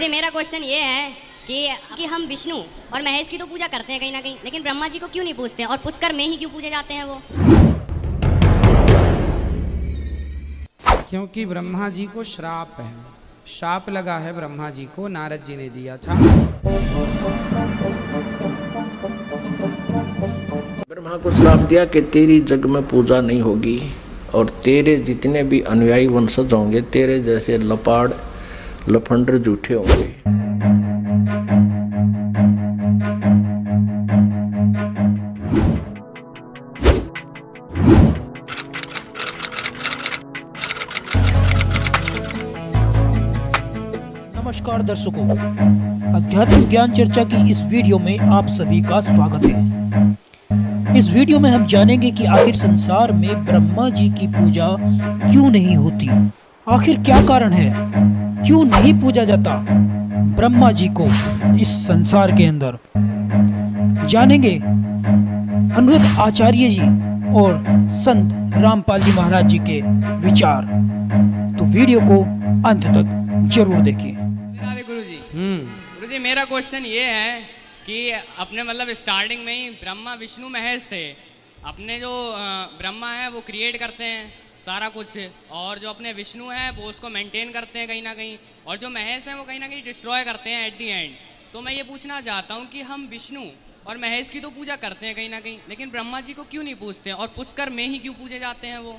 गुरुजी मेरा क्वेश्चन ये है कि हम विष्णु और महेश की तो पूजा करते हैं कहीं ना कहीं, लेकिन ब्रह्मा जी को क्यों नहीं पूजते और पुष्कर में ही क्यों पूजे जाते हैं वो? क्योंकि ब्रह्मा जी को श्राप है, शाप लगा है ब्रह्मा जी को, नारद जी ने दिया था। ब्रह्मा को श्राप दिया कि तेरी जग में पूजा नहीं होगी और तेरे जितने भी अनुयायी वंशज होंगे तेरे जैसे लपाड़ लफंडर झूठे होंगे। नमस्कार दर्शकों, अध्यात्म ज्ञान चर्चा की इस वीडियो में आप सभी का स्वागत है। इस वीडियो में हम जानेंगे कि आखिर संसार में ब्रह्मा जी की पूजा क्यों नहीं होती, आखिर क्या कारण है, क्यों नहीं पूजा जाता ब्रह्मा जी को इस संसार के अंदर। जानेंगे अनिरुद्ध आचार्य जी और संत रामपाल जी महाराज जी के विचार, तो वीडियो को अंत तक जरूर देखिए। गुरुजी मेरा क्वेश्चन ये है कि अपने मतलब स्टार्टिंग में ही ब्रह्मा विष्णु महेश थे। अपने जो ब्रह्मा है वो क्रिएट करते हैं सारा कुछ, और जो अपने विष्णु हैं वो उसको मेंटेन करते हैं कहीं ना कहीं, और जो महेश हैं वो कहीं ना कहीं डिस्ट्रॉय करते हैं एट दी एंड। तो मैं ये पूछना चाहता हूँ कि हम विष्णु और महेश की तो पूजा करते हैं कहीं ना कहीं, लेकिन ब्रह्मा जी को क्यों नहीं पूजते और पुष्कर में ही क्यों पूजे जाते हैं वो?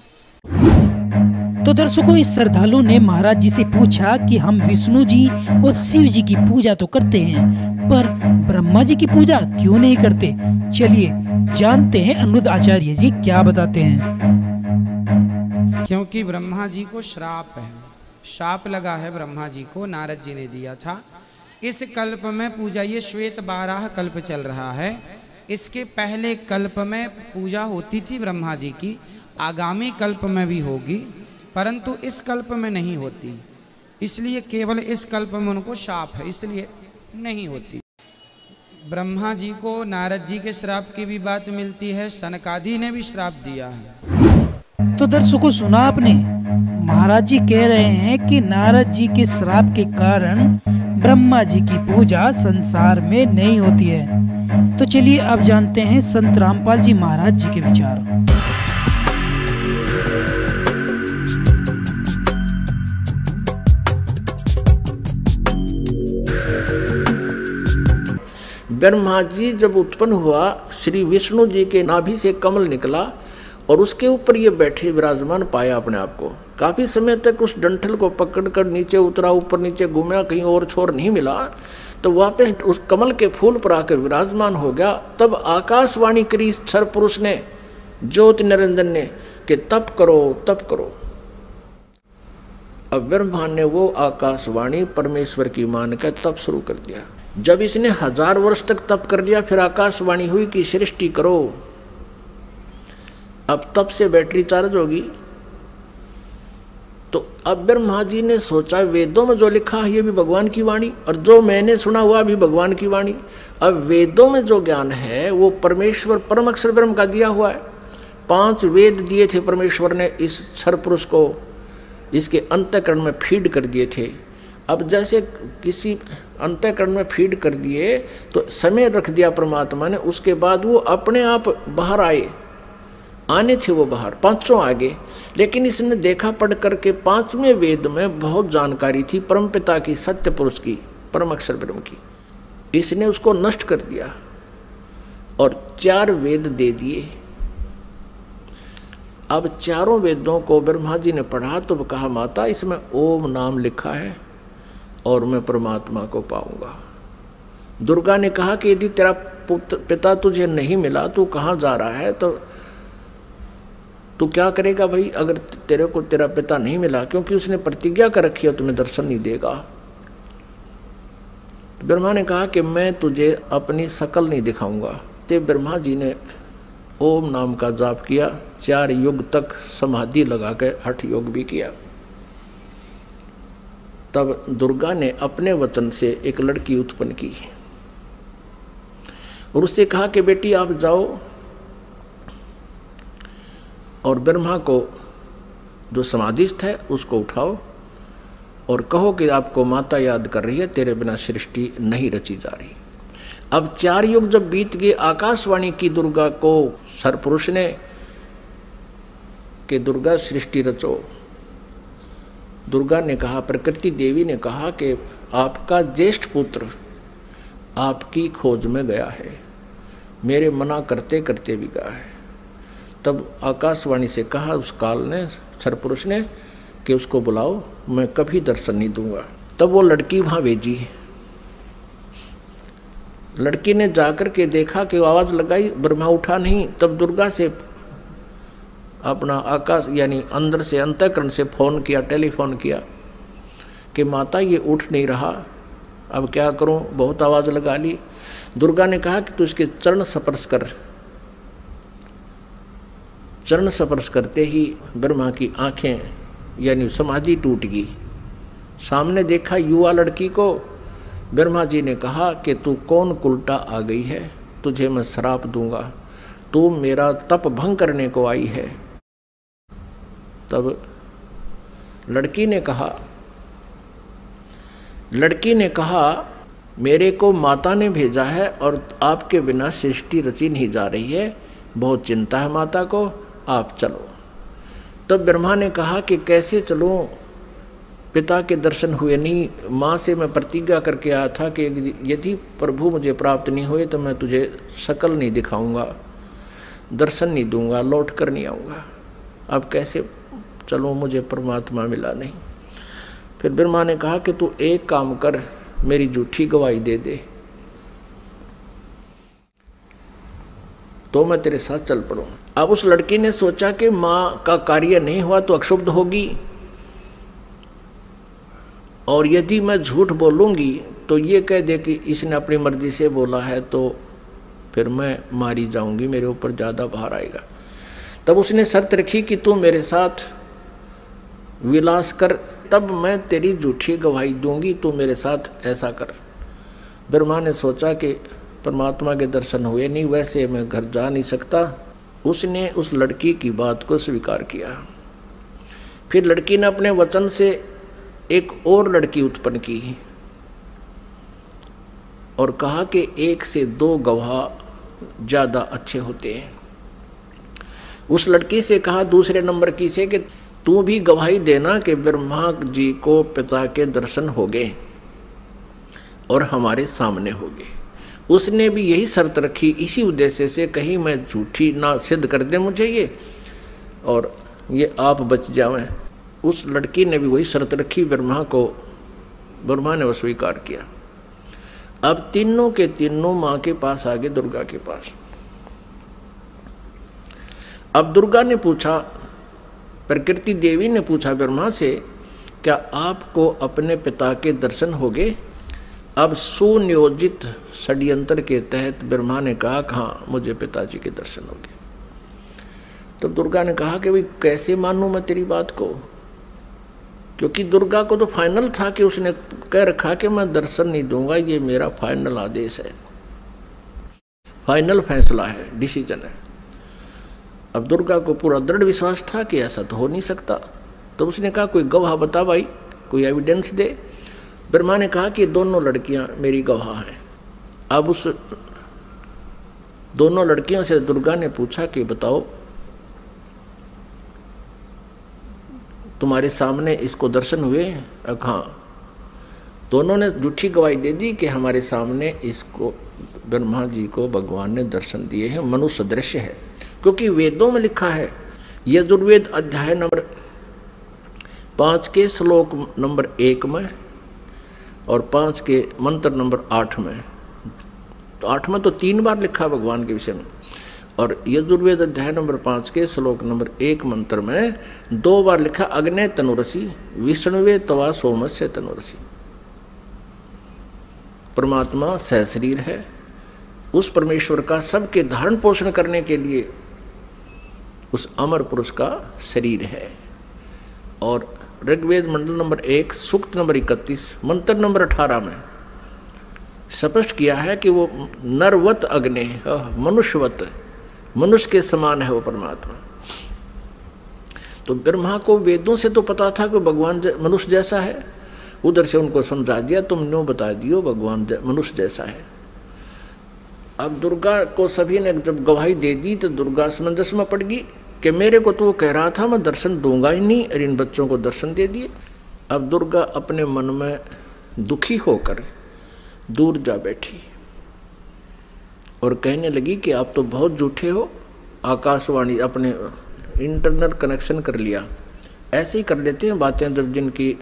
तो दर्शकों, इस श्रद्धालु ने महाराज जी से पूछा कि हम विष्णु जी और शिव जी की पूजा तो करते हैं, पर ब्रह्मा जी की पूजा क्यों नहीं करते। चलिए जानते हैं अनिरुद्ध आचार्य जी क्या बताते हैं। क्योंकि ब्रह्मा जी को श्राप है, शाप लगा है ब्रह्मा जी को, नारद जी ने दिया था। इस कल्प में पूजा, ये श्वेत 12 कल्प चल रहा है, इसके पहले कल्प में पूजा होती थी ब्रह्मा जी की, आगामी कल्प में भी होगी, परंतु इस कल्प में नहीं होती। इसलिए केवल इस कल्प में उनको शाप है, इसलिए नहीं होती। ब्रह्मा जी को नारद जी के श्राप की भी बात मिलती है, सनकादि ने भी श्राप दिया है। तो दर्शकों, सुना आपने, महाराज जी कह रहे हैं कि नारद जी के श्राप के कारण ब्रह्मा जी की पूजा संसार में नहीं होती है। तो चलिए अब जानते हैं संत रामपाल जी महाराज जी के विचार। ब्रह्मा जी जब उत्पन्न हुआ, श्री विष्णु जी के नाभि से कमल निकला और उसके ऊपर ये बैठे विराजमान पाया अपने आप को। काफी समय तक उस डंठल को पकड़कर नीचे उतरा, ऊपर नीचे घूमा, कहीं और छोर नहीं मिला, तो वापस उस कमल के फूल पर आकर विराजमान हो गया। तब आकाशवाणी करी क्षर पुरुष ने, ज्योति निरंजन ने, कि तप करो तप करो। अब ब्रह्मा ने वो आकाशवाणी परमेश्वर की मानकर तप शुरू कर दिया। जब इसने 1000 वर्ष तक तप कर लिया, फिर आकाशवाणी हुई कि सृष्टि करो। अब तप से बैटरी चार्ज होगी। तो अब ब्रह्मा जी ने सोचा, वेदों में जो लिखा है ये भी भगवान की वाणी, और जो मैंने सुना हुआ भी भगवान की वाणी। अब वेदों में जो ज्ञान है वो परमेश्वर परम अक्षर ब्रह्म का दिया हुआ है। 5 वेद दिए थे परमेश्वर ने इस क्षर पुरुष को, इसके अंतःकरण में फीड कर दिए थे। अब जैसे किसी अंतःकरण में फीड कर दिए तो समय रख दिया परमात्मा ने, उसके बाद वो अपने आप बाहर आने थे वो बाहर, 5 आगे। लेकिन इसने देखा पढ़ करके 5वें वेद में बहुत जानकारी थी परमपिता की, सत्य पुरुष की, परम अक्षर ब्रह्म की। इसने उसको नष्ट कर दिया और 4 वेद दे दिए। अब चारों वेदों को ब्रह्मा जी ने पढ़ा तो कहा, माता इसमें ओम नाम लिखा है और मैं परमात्मा को पाऊंगा। दुर्गा ने कहा कि यदि तेरा पिता तुझे नहीं मिला, तू कहाँ जा रहा है, तो तू क्या करेगा भाई अगर तेरे को तेरा पिता नहीं मिला, क्योंकि उसने प्रतिज्ञा कर रखी है तुम्हें दर्शन नहीं देगा। तो ब्रह्मा ने कहा कि मैं तुझे अपनी शकल नहीं दिखाऊंगा। तो ब्रह्मा जी ने ओम नाम का जाप किया, 4 युग तक समाधि लगा के हठ योग भी किया। तब दुर्गा ने अपने वचन से एक लड़की उत्पन्न की और उससे कहा कि बेटी आप जाओ और ब्रह्मा को जो समाधिस्थ है उसको उठाओ और कहो कि आपको माता याद कर रही है, तेरे बिना सृष्टि नहीं रची जा रही। अब 4 युग जब बीत गए, आकाशवाणी की दुर्गा को सरपुरुष ने कि दुर्गा सृष्टि रचो। दुर्गा ने कहा, प्रकृति देवी ने कहा कि आपका ज्येष्ठ पुत्र आपकी खोज में गया है, मेरे मना करते करते भी गया है। तब आकाशवाणी से कहा उस काल ने, सरपुरुष ने, कि उसको बुलाओ, मैं कभी दर्शन नहीं दूंगा। तब वो लड़की वहाँ भेजी। लड़की ने जाकर के देखा कि आवाज़ लगाई, ब्रह्मा उठा नहीं। तब दुर्गा से अपना आकाश यानी अंदर से अंतःकरण से फ़ोन किया, टेलीफोन किया कि माता ये उठ नहीं रहा, अब क्या करूं, बहुत आवाज़ लगा ली। दुर्गा ने कहा कि तू इसके चरण स्पर्श कर। चरण स्पर्श करते ही ब्रह्मा की आंखें यानी समाधि टूट गई। सामने देखा युवा लड़की को। ब्रह्मा जी ने कहा कि तू कौन कुलटा आ गई है, तुझे मैं श्राप दूंगा, तू मेरा तप भंग करने को आई है। तब लड़की ने कहा मेरे को माता ने भेजा है और आपके बिना सृष्टि रची नहीं जा रही है, बहुत चिंता है माता को, आप चलो। तब ब्रह्मा ने कहा कि कैसे चलूं, पिता के दर्शन हुए नहीं। माँ से मैं प्रतिज्ञा करके आया था कि यदि प्रभु मुझे प्राप्त नहीं हुए तो मैं तुझे शकल नहीं दिखाऊंगा, दर्शन नहीं दूंगा, लौट कर नहीं आऊँगा। अब कैसे चलूँ, मुझे परमात्मा मिला नहीं। फिर ब्रह्मा ने कहा कि तू एक काम कर, मेरी झूठी गवाही दे दे तो मैं तेरे साथ चल पड़ूँ। अब उस लड़की ने सोचा कि माँ का कार्य नहीं हुआ तो अक्षुब्ध होगी, और यदि मैं झूठ बोलूँगी तो ये कह दे कि इसने अपनी मर्जी से बोला है, तो फिर मैं मारी जाऊँगी, मेरे ऊपर ज़्यादा भार आएगा। तब उसने शर्त रखी कि तू मेरे साथ विलास कर, तब मैं तेरी झूठी गवाही दूंगी, तू मेरे साथ ऐसा कर। ब्रह्मा ने सोचा कि परमात्मा के दर्शन हुए नहीं, वैसे मैं घर जा नहीं सकता। उसने उस लड़की की बात को स्वीकार किया। फिर लड़की ने अपने वचन से एक और लड़की उत्पन्न की और कहा कि 1 से 2 गवाह ज़्यादा अच्छे होते हैं। उस लड़की से कहा दूसरे नंबर की से कि तू भी गवाही देना कि ब्रह्मा जी को पिता के दर्शन हो गए और हमारे सामने हो गए। उसने भी यही शर्त रखी, इसी उद्देश्य से, कहीं मैं झूठी ना सिद्ध कर दे मुझे ये और ये आप बच जावें। उस लड़की ने भी वही शर्त रखी, ब्रह्मा ने वो स्वीकार किया। अब तीनों के तीनों माँ के पास आ गए, दुर्गा के पास। अब दुर्गा ने पूछा, प्रकृति देवी ने पूछा ब्रह्मा से, क्या आपको अपने पिता के दर्शन हो गए? अब सुनियोजित षड्यंत्र के तहत ब्रह्मा ने कहा कि हाँ, मुझे पिताजी के दर्शन हो गए। तो दुर्गा ने कहा कि भाई कैसे मानूं मैं तेरी बात को, क्योंकि दुर्गा को तो फाइनल था कि उसने कह रखा कि मैं दर्शन नहीं दूंगा, ये मेरा फाइनल आदेश है, फाइनल फैसला है, डिसीजन है। अब दुर्गा को पूरा दृढ़ विश्वास था कि ऐसा तो हो नहीं सकता। तो उसने कहा कोई गवाह बता भाई, कोई एविडेंस दे। ब्रह्मा ने कहा कि दोनों लड़कियां मेरी गवाह हैं। अब उस दोनों लड़कियों से दुर्गा ने पूछा कि बताओ तुम्हारे सामने इसको दर्शन हुए? हाँ। दोनों ने झूठी गवाही दे दी कि हमारे सामने इसको ब्रह्मा जी को भगवान ने दर्शन दिए हैं, मनुष्य दृश्य है। क्योंकि वेदों में लिखा है, यजुर्वेद अध्याय नंबर 5 के श्लोक नंबर 1 में और 5 के मंत्र नंबर 8 में, तो 8 में तो 3 बार लिखा है भगवान के विषय में, और यजुर्वेद अध्याय नंबर 5 के श्लोक नंबर 1 मंत्र में 2 बार लिखा अग्ने तनुरसी विष्णुवे तवा सोमस्य तनुरसी। परमात्मा सहशरीर है, उस परमेश्वर का सबके धारण पोषण करने के लिए उस अमर पुरुष का शरीर है। और ऋग्वेद मंडल नंबर 1 सूक्त नंबर 31 मंत्र नंबर 18 में स्पष्ट किया है कि वो नरवत अग्नि, मनुष्यवत, मनुष्य के समान है वो परमात्मा। तो ब्रह्मा को वेदों से तो पता था कि भगवान मनुष्य जैसा है, उधर से उनको समझा दिया, तुम न्यों बता दियो भगवान मनुष्य जैसा है। अब दुर्गा को सभी ने जब गवाही दे दी तो दुर्गा समंजस में पड़ गई कि मेरे को तो वो कह रहा था मैं दर्शन दूंगा ही नहीं, और इन बच्चों को दर्शन दे दिए। अब दुर्गा अपने मन में दुखी होकर दूर जा बैठी और कहने लगी कि आप तो बहुत झूठे हो। आकाशवाणी अपने इंटरनेट कनेक्शन कर लिया, ऐसे ही कर लेते हैं बातें जब जिनकी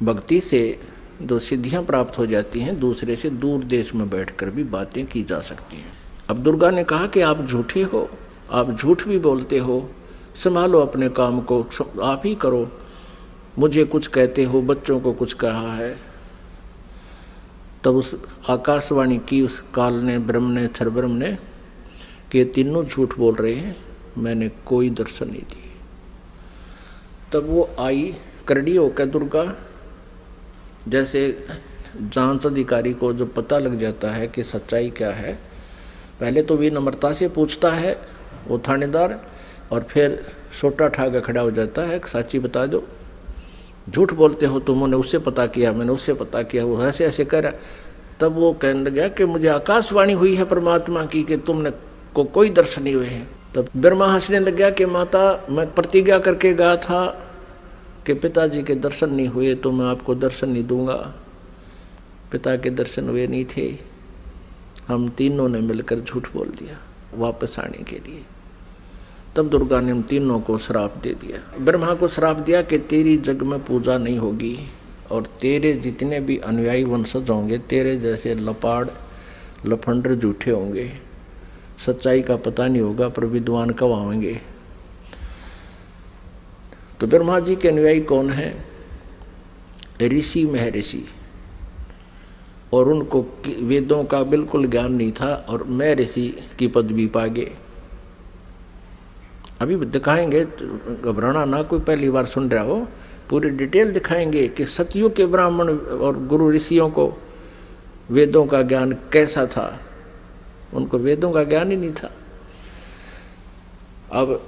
भक्ति से जो सिद्धियां प्राप्त हो जाती हैं, दूसरे से दूर देश में बैठकर भी बातें की जा सकती हैं। अब दुर्गा ने कहा कि आप झूठे हो, आप झूठ भी बोलते हो, संभालो अपने काम को, आप ही करो, मुझे कुछ कहते हो, बच्चों को कुछ कहा है। तब उस आकाशवाणी की उस काल ने, ब्रह्म ने, क्षरब्रह्म ने कि ये तीनों झूठ बोल रहे हैं, मैंने कोई दर्शन नहीं दिए। तब वो आई करड़ी होकर दुर्गा, जैसे जांच अधिकारी को जो पता लग जाता है कि सच्चाई क्या है, पहले तो विनम्रता से पूछता है वो थानेदार, और फिर सोटा ठा के खड़ा हो जाता है, सच्ची बता दो, झूठ बोलते हो तुमने, उससे पता किया, मैंने उससे पता किया, वो ऐसे ऐसे कर रहा। तब वो कहने लगा कि मुझे आकाशवाणी हुई है परमात्मा की कि तुमने को कोई दर्शन नहीं हुए हैं। तब ब्रह्मा हंसने लग गया कि माता मैं प्रतिज्ञा करके गया था कि पिताजी के दर्शन नहीं हुए तो मैं आपको दर्शन नहीं दूंगा। पिता के दर्शन हुए नहीं थे, हम तीनों ने मिलकर झूठ बोल दिया वापस आने के लिए। तब दुर्गा ने उन तीनों को श्राप दे दिया। ब्रह्मा को श्राप दिया कि तेरी जग में पूजा नहीं होगी और तेरे जितने भी अनुयायी वंशज होंगे तेरे जैसे लपाड़ लफंडर झूठे होंगे, सच्चाई का पता नहीं होगा पर विद्वान कब आएंगे। तो ब्रह्मा जी के अनुयायी कौन है? ऋषि महर्षि, और उनको वेदों का बिल्कुल ज्ञान नहीं था और महर्षि की पदवी पा गए। अभी दिखाएंगे, घबराना ना, कोई पहली बार सुन रहा हो, पूरी डिटेल दिखाएंगे कि सतयुग के ब्राह्मण और गुरु ऋषियों को वेदों का ज्ञान कैसा था। उनको वेदों का ज्ञान ही नहीं था। अब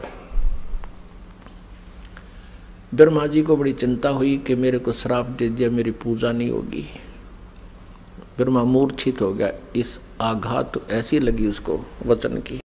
ब्रह्मा जी को बड़ी चिंता हुई कि मेरे को श्राप दे दिया, मेरी पूजा नहीं होगी। ब्रह्मा मूर्छित हो गया। इस आघात ऐसी लगी उसको वचन की